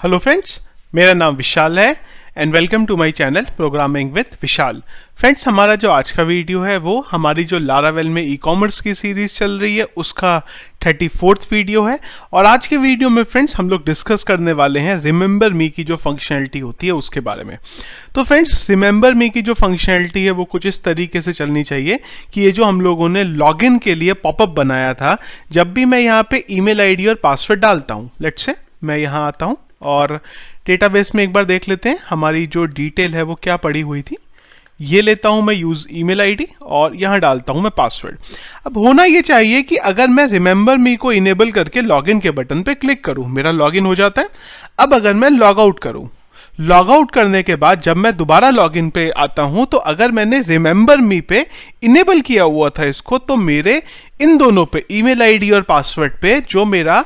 Hello friends, मेरा नाम विशाल है and welcome to my channel programming with Vishal. Friends, हमारा जो आज का वीडियो है वो हमारी जो लारावेल में ई कॉमर्स की सीरीज चल रही है उसका 34th वीडियो है। और आज के वीडियो में फ्रेंड्स हम लोग डिस्कस करने वाले हैं रिमेंबर मी की जो फंक्शनैलिटी होती है उसके बारे में। तो फ्रेंड्स, रिमेंबर मी की जो फंक्शनैलिटी है वो कुछ इस तरीके से चलनी चाहिए कि ये जो हम लोगों ने लॉगिन के लिए पॉपअप बनाया था, जब भी मैं यहाँ पे ईमेल आईडी और पासवर्ड डालता हूँ, लेट्स से मैं यहाँ आता हूँ और डेटाबेस में एक बार देख लेते हैं हमारी जो डिटेल है वो क्या पड़ी हुई थी। ये लेता हूं मैं यूज ईमेल आईडी और यहां डालता हूं मैं पासवर्ड। अब होना ये चाहिए कि अगर मैं रिमेंबर मी को इनेबल करके लॉगिन के बटन पे क्लिक करूं, मेरा लॉगिन हो जाता है। अब अगर मैं लॉग आउट करूं, लॉग आउट करने के बाद जब मैं दोबारा लॉगिन पे आता हूं तो अगर मैंने रिमेंबर मी पे इनेबल किया हुआ था इसको, तो मेरे इन दोनों पे ईमेल आईडी और पासवर्ड पे जो मेरा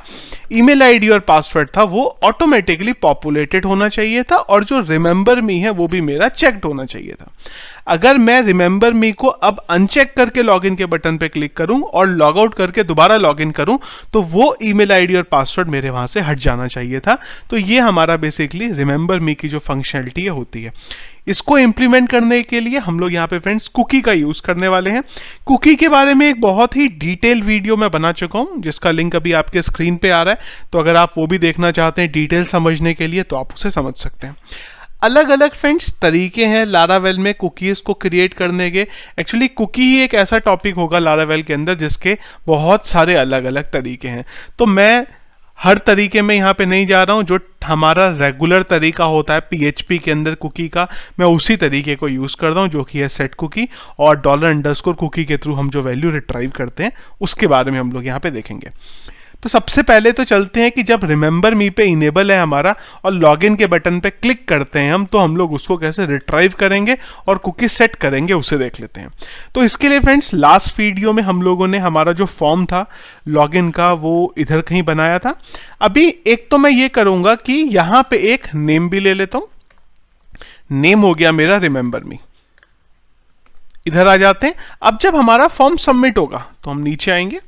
ईमेल आईडी और पासवर्ड था वो ऑटोमेटिकली पॉपुलेटेड होना चाहिए था और जो रिमेंबर मी है वो भी मेरा चेक्ड होना चाहिए था। अगर मैं रिमेंबर मी को अब अनचेक करके लॉगिन के बटन पे क्लिक करूं और लॉग आउट करके दोबारा लॉगिन करूं तो वो ईमेल आईडी और पासवर्ड मेरे वहां से हट जाना चाहिए था। तो ये हमारा बेसिकली रिमेंबर मी की जो फंक्शनैलिटी होती है। इसको इंप्लीमेंट करने के लिए हम लोग यहाँ पे फ्रेंड्स कुकी का यूज करने वाले हैं। कुकी के बारे में एक बहुत ही डिटेल वीडियो मैं बना चुका हूँ जिसका लिंक अभी आपके स्क्रीन पे आ रहा है, तो अगर आप वो भी देखना चाहते हैं डिटेल समझने के लिए तो आप उसे समझ सकते हैं। अलग अलग फ्रेंड्स तरीके हैं लारावेल में कुकीज को क्रिएट करने के। एक्चुअली कुकी ही एक ऐसा टॉपिक होगा लारावेल के अंदर जिसके बहुत सारे अलग अलग तरीके हैं, तो मैं हर तरीके में यहाँ पे नहीं जा रहा हूँ। जो हमारा रेगुलर तरीका होता है पीएचपी के अंदर कुकी का, मैं उसी तरीके को यूज़ करता हूँ जो कि है सेट कुकी, और $_ कुकी के थ्रू हम जो वैल्यू रिट्राइव करते हैं उसके बारे में हम लोग यहाँ पे देखेंगे। तो सबसे पहले तो चलते हैं कि जब रिमेंबर मी पे इनेबल है हमारा और लॉगिन के बटन पे क्लिक करते हैं हम, तो हम लोग उसको कैसे रिट्राइव करेंगे और कुकी सेट करेंगे उसे देख लेते हैं। तो इसके लिए फ्रेंड्स लास्ट वीडियो में हम लोगों ने हमारा जो फॉर्म था लॉगिन का वो इधर कहीं बनाया था। अभी एक तो मैं ये करूंगा कि यहां पे एक नेम भी ले लेता हूं। नेम हो गया मेरा रिमेंबर मी। इधर आ जाते हैं। अब जब हमारा फॉर्म सबमिट होगा तो हम नीचे आएंगे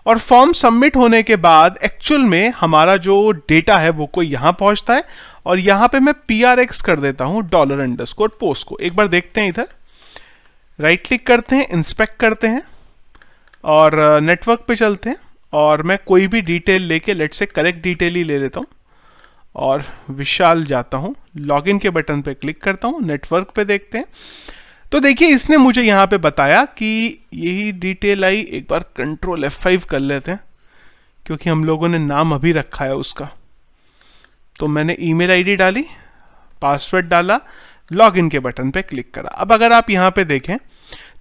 और फॉर्म सबमिट होने के बाद एक्चुअल में हमारा जो डेटा है वो कोई यहां पहुंचता है और यहां पे मैं PRX कर देता हूं $_ को। एक बार देखते हैं, इधर राइट क्लिक करते हैं, इंस्पेक्ट करते हैं और नेटवर्क पे चलते हैं और मैं कोई भी डिटेल लेके लेट से करेक्ट डिटेल ही ले लेता हूं और विशाल जाता हूं, लॉगिन के बटन पे क्लिक करता हूं, नेटवर्क पे देखते हैं। तो देखिए इसने मुझे यहाँ पे बताया कि यही डिटेल आई। एक बार Ctrl F5 कर लेते हैं क्योंकि हम लोगों ने नाम अभी रखा है उसका। तो मैंने ईमेल आईडी डाली, पासवर्ड डाला, लॉगिन के बटन पे क्लिक करा। अब अगर आप यहाँ पे देखें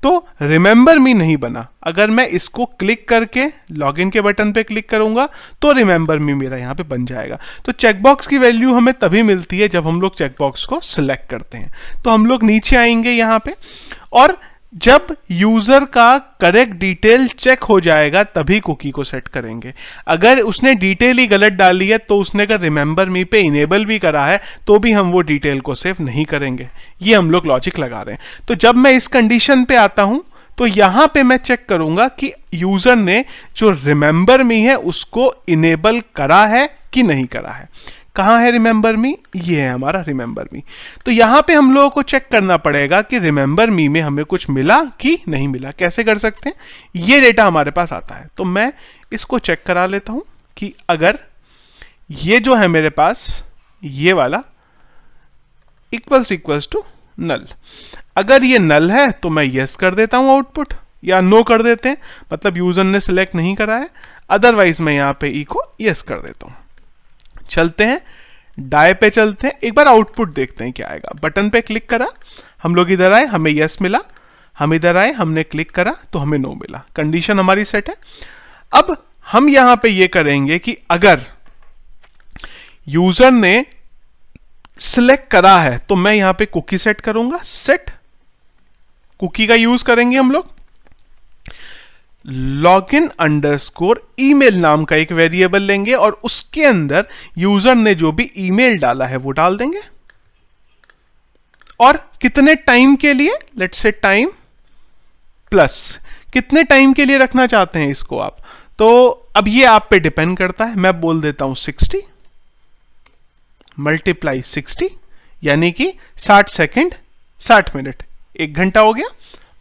तो रिमेंबर मी नहीं बना। अगर मैं इसको क्लिक करके लॉगिन के बटन पे क्लिक करूंगा तो रिमेंबर मी मेरा यहाँ पे बन जाएगा। तो चेकबॉक्स की वैल्यू हमें तभी मिलती है जब हम लोग चेकबॉक्स को सिलेक्ट करते हैं। तो हम लोग नीचे आएंगे यहाँ पे और जब यूजर का करेक्ट डिटेल चेक हो जाएगा तभी कुकी को सेट करेंगे। अगर उसने डिटेल ही गलत डाली है तो उसने अगर रिमेंबर मी पे इनेबल भी करा है तो भी हम वो डिटेल को सेव नहीं करेंगे। ये हम लोग लॉजिक लगा रहे हैं। तो जब मैं इस कंडीशन पे आता हूं तो यहां पे मैं चेक करूंगा कि यूजर ने जो रिमेंबर मी है उसको इनेबल करा है कि नहीं करा है। कहाँ है रिमेंबर मी? ये है हमारा रिमेंबर मी। तो यहां पे हम लोगों को चेक करना पड़ेगा कि रिमेंबर मी में हमें कुछ मिला कि नहीं मिला। कैसे कर सकते हैं? ये डेटा हमारे पास आता है तो मैं इसको चेक करा लेता हूं कि अगर ये जो है मेरे पास ये वाला इक्वल्स टू नल, अगर ये नल है तो मैं यस कर देता हूं आउटपुट, या नो कर देते हैं, मतलब यूजर ने सिलेक्ट नहीं करा है। अदरवाइज मैं यहां पे ई को यस कर देता हूं। चलते हैं डाई पे, चलते हैं, एक बार आउटपुट देखते हैं क्या आएगा। बटन पे क्लिक करा, हम लोग इधर आए, हमें यस मिला। हम इधर आए, हमने क्लिक करा तो हमें नो मिला। कंडीशन हमारी सेट है। अब हम यहां पे ये करेंगे कि अगर यूजर ने सिलेक्ट करा है तो मैं यहां पे कुकी सेट करूंगा। सेट कुकी का यूज करेंगे हम लोग। login_ ईमेल नाम का एक वेरिएबल लेंगे और उसके अंदर यूजर ने जो भी ईमेल डाला है वो डाल देंगे। और कितने टाइम के लिए? लेट्स से टाइम प्लस कितने टाइम के लिए रखना चाहते हैं इसको आप, तो अब ये आप पे डिपेंड करता है। मैं बोल देता हूं 60, मल्टीप्लाई 60 यानी कि 60 सेकंड 60 मिनट, 1 घंटा हो गया,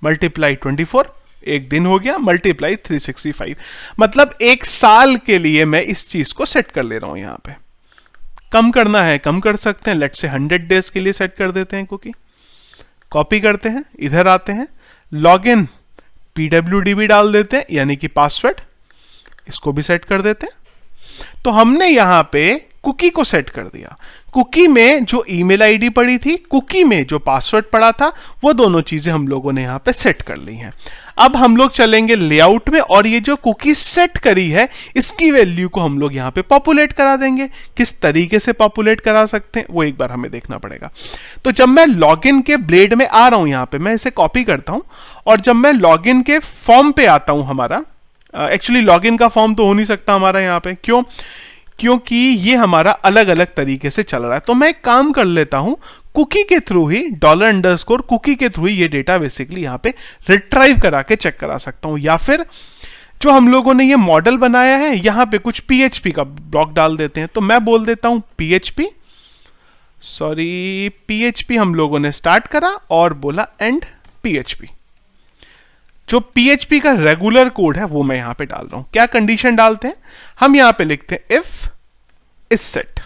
मल्टीप्लाई 24 एक दिन हो गया, मल्टीप्लाई 365, मतलब 1 साल के लिए मैं इस चीज को सेट कर ले रहा हूं। यहां पे कम करना है कम कर सकते हैं, लेट से 100 डेज के लिए सेट कर देते हैं कुकी। कॉपी करते हैं, इधर आते हैं, लॉगिन pwdb डाल देते हैं यानी कि पासवर्ड, इसको भी सेट कर देते हैं। तो हमने यहां पे कुकी को सेट कर दिया। कुकी में जो ईमेल आईडी पड़ी थी, कुकी में जो पासवर्ड पड़ा था, वो दोनों चीजें हम लोगों ने यहां पे सेट कर ली हैं। अब हम लोग चलेंगे लेआउट में और ये जो कुकी सेट करी है इसकी वैल्यू को हम लोग यहां पे पॉपुलेट करा देंगे। किस तरीके से पॉपुलेट करा सकते हैं वो एक बार हमें देखना पड़ेगा। तो जब मैं लॉगिन के ब्लेड में आ रहा हूं, यहां पे मैं इसे कॉपी करता हूं और जब मैं लॉगिन के फॉर्म पे आता हूं, हमारा एक्चुअली लॉगिन का फॉर्म तो हो नहीं सकता हमारा यहां पे, क्यों? क्योंकि ये हमारा अलग अलग तरीके से चल रहा है। तो मैं एक काम कर लेता हूं, कुकी के थ्रू ही $_ कुकी के थ्रू ही ये डेटा बेसिकली यहां पे रिट्राइव करा के चेक करा सकता हूं, या फिर जो हम लोगों ने ये मॉडल बनाया है यहां पे कुछ PHP का ब्लॉक डाल देते हैं। तो मैं बोल देता हूं PHP हम लोगों ने स्टार्ट करा और बोला एंड PHP। जो PHP का रेगुलर कोड है वो मैं यहां पे डाल रहा हूं। क्या कंडीशन डालते हैं हम? यहां पे लिखते हैं इफ इज सेट।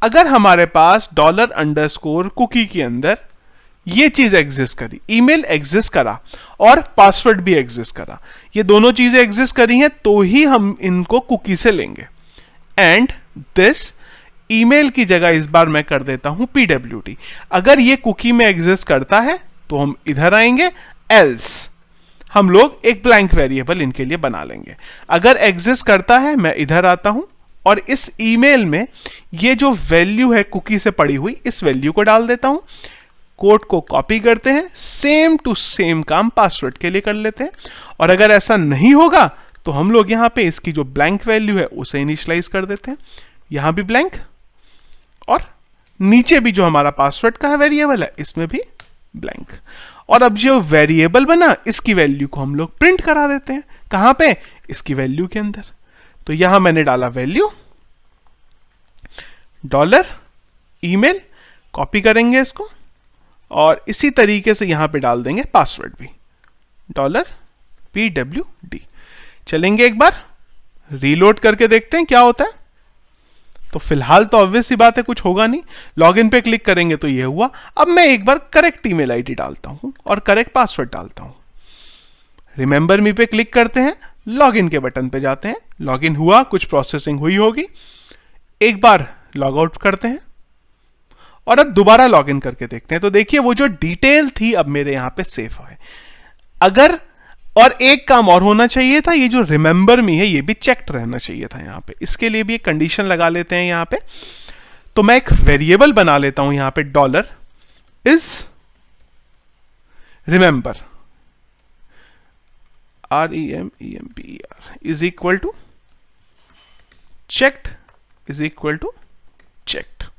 अगर हमारे पास $_ कुकी के अंदर ये चीज एग्जिस्ट करी, ईमेल एग्जिस्ट करा और पासवर्ड भी एग्जिस्ट करा, ये दोनों चीजें एग्जिस्ट करी हैं, तो ही हम इनको कुकी से लेंगे। एंड दिस ईमेल की जगह इस बार मैं कर देता हूं pwd। अगर ये कुकी में एग्जिस्ट करता है तो हम इधर आएंगे, एल्स हम लोग एक ब्लैंक वेरिएबल इनके लिए बना लेंगे। अगर एग्जिस्ट करता है मैं इधर आता हूं और इस ईमेल में ये जो वैल्यू है कुकी से पड़ी हुई, इस वैल्यू को डाल देता हूं। कोड को कॉपी करते हैं, सेम टू सेम काम पासवर्ड के लिए कर लेते हैं। और अगर ऐसा नहीं होगा तो हम लोग यहां पे इसकी जो ब्लैंक वैल्यू है उसे इनिशियलाइज कर देते हैं, यहां भी ब्लैंक, और नीचे भी जो हमारा पासवर्ड का वेरिएबल है इसमें भी ब्लैंक। और अब जो वेरिएबल बना इसकी वैल्यू को हम लोग प्रिंट करा देते हैं। कहां पे? इसकी वैल्यू के अंदर। तो यहां मैंने डाला वैल्यू $email, कॉपी करेंगे इसको और इसी तरीके से यहां पे डाल देंगे पासवर्ड भी $pwd। चलेंगे एक बार रीलोड करके देखते हैं क्या होता है। तो फिलहाल तो ऑब्वियस सी बात है कुछ होगा नहीं, लॉगिन पे क्लिक करेंगे तो ये हुआ। अब मैं एक बार करेक्ट ईमेल आईडी डालता हूं और करेक्ट पासवर्ड डालता हूं। रिमेंबर मी पे क्लिक करते हैं, लॉगिन के बटन पे जाते हैं, लॉगिन हुआ, कुछ प्रोसेसिंग हुई होगी, एक बार लॉग आउट करते हैं और अब दोबारा लॉगिन करके देखते हैं। तो देखिए वो जो डिटेल थी अब मेरे यहां पे सेव है। अगर और एक काम और होना चाहिए था, ये जो रिमेंबर मी है ये भी चेक्ड रहना चाहिए था यहां पे। इसके लिए भी एक कंडीशन लगा लेते हैं यहां पे। तो मैं एक वेरिएबल बना लेता हूं यहां पे, $is remember REMEMBER is equal to checked is equal to checked।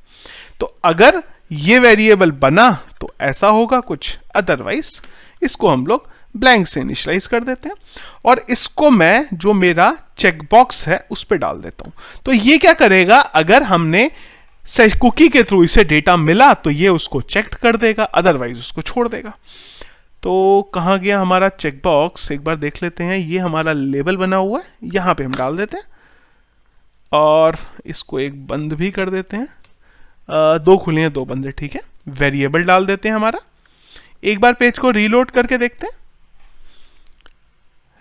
तो अगर ये वेरिएबल बना तो ऐसा होगा कुछ, अदरवाइज इसको हम लोग ब्लैंक से इनिशियलाइज कर देते हैं और इसको मैं जो मेरा चेकबॉक्स है उस पर डाल देता हूं। तो ये क्या करेगा, अगर हमने कुकी के थ्रू इसे डेटा मिला तो ये उसको चेक कर देगा, अदरवाइज उसको छोड़ देगा। तो कहां गया हमारा चेकबॉक्स, एक बार देख लेते हैं। ये हमारा लेबल बना हुआ है, यहां पे हम डाल देते हैं और इसको एक बंद भी कर देते हैं। 2 खुले हैं 2 बंद है, ठीक है। वेरिएबल डाल देते हैं हमारा। एक बार पेज को रीलोड करके देखते हैं,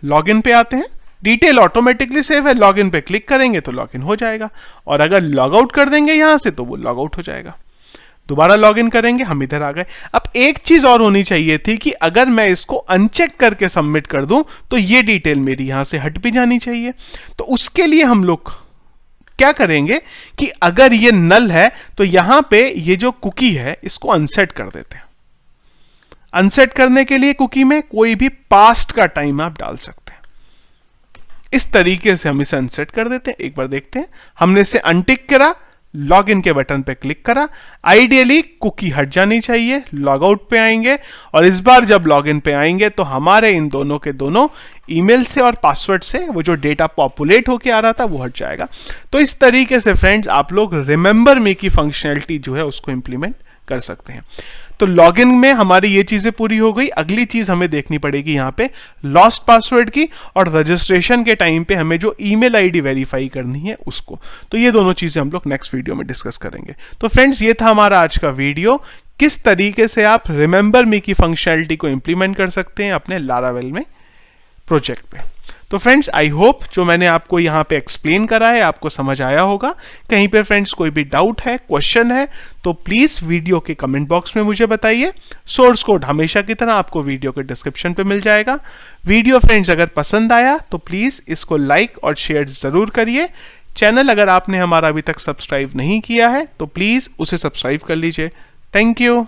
लॉगिन पे आते हैं, डिटेल ऑटोमेटिकली सेव है, लॉगिन पे क्लिक करेंगे तो लॉगिन हो जाएगा और अगर लॉग आउट कर देंगे यहां से तो वो लॉग आउट हो जाएगा। दोबारा लॉगिन करेंगे, हम इधर आ गए। अब एक चीज और होनी चाहिए थी कि अगर मैं इसको अनचेक करके सबमिट कर दूं तो ये डिटेल मेरी यहां से हट भी जानी चाहिए। तो उसके लिए हम लोग क्या करेंगे कि अगर ये नल है तो यहां पे ये जो कुकी है इसको अनसेट कर देते हैं। अनसेट करने के लिए कुकी में कोई भी पास्ट का टाइम आप डाल सकते हैं। इस तरीके से हम इसे अनसेट कर देते हैं। एक बार देखते हैं, हमने इसे अनटिक करा, लॉगिन के बटन पे क्लिक करा, आइडियली कुकी हट जानी चाहिए, लॉग आउट पे आएंगे और इस बार जब लॉगिन पे आएंगे तो हमारे इन दोनों के दोनों ईमेल से और पासवर्ड से वो जो डेटा पॉपुलेट होके आ रहा था वो हट जाएगा। तो इस तरीके से फ्रेंड्स आप लोग रिमेंबर मी की फंक्शनैलिटी जो है उसको इंप्लीमेंट कर सकते हैं। तो लॉगिन में हमारी ये चीजें पूरी हो गई। अगली चीज हमें देखनी पड़ेगी यहाँ पे लॉस्ट पासवर्ड की, और रजिस्ट्रेशन के टाइम पे हमें जो ईमेल आईडी वेरीफाई करनी है उसको। तो ये दोनों चीजें हम लोग नेक्स्ट वीडियो में डिस्कस करेंगे। तो फ्रेंड्स ये था हमारा आज का वीडियो, किस तरीके से आप रिमेंबर मी की फंक्शनैलिटी को इंप्लीमेंट कर सकते हैं अपने लारावेल में प्रोजेक्ट पे। तो फ्रेंड्स आई होप जो मैंने आपको यहाँ पे एक्सप्लेन करा है आपको समझ आया होगा। कहीं पे फ्रेंड्स कोई भी डाउट है, क्वेश्चन है तो प्लीज वीडियो के कमेंट बॉक्स में मुझे बताइए। सोर्स कोड हमेशा की तरह आपको वीडियो के डिस्क्रिप्शन पे मिल जाएगा। वीडियो फ्रेंड्स अगर पसंद आया तो प्लीज इसको लाइक और शेयर जरूर करिए। चैनल अगर आपने हमारा अभी तक सब्सक्राइब नहीं किया है तो प्लीज उसे सब्सक्राइब कर लीजिए। Thank you.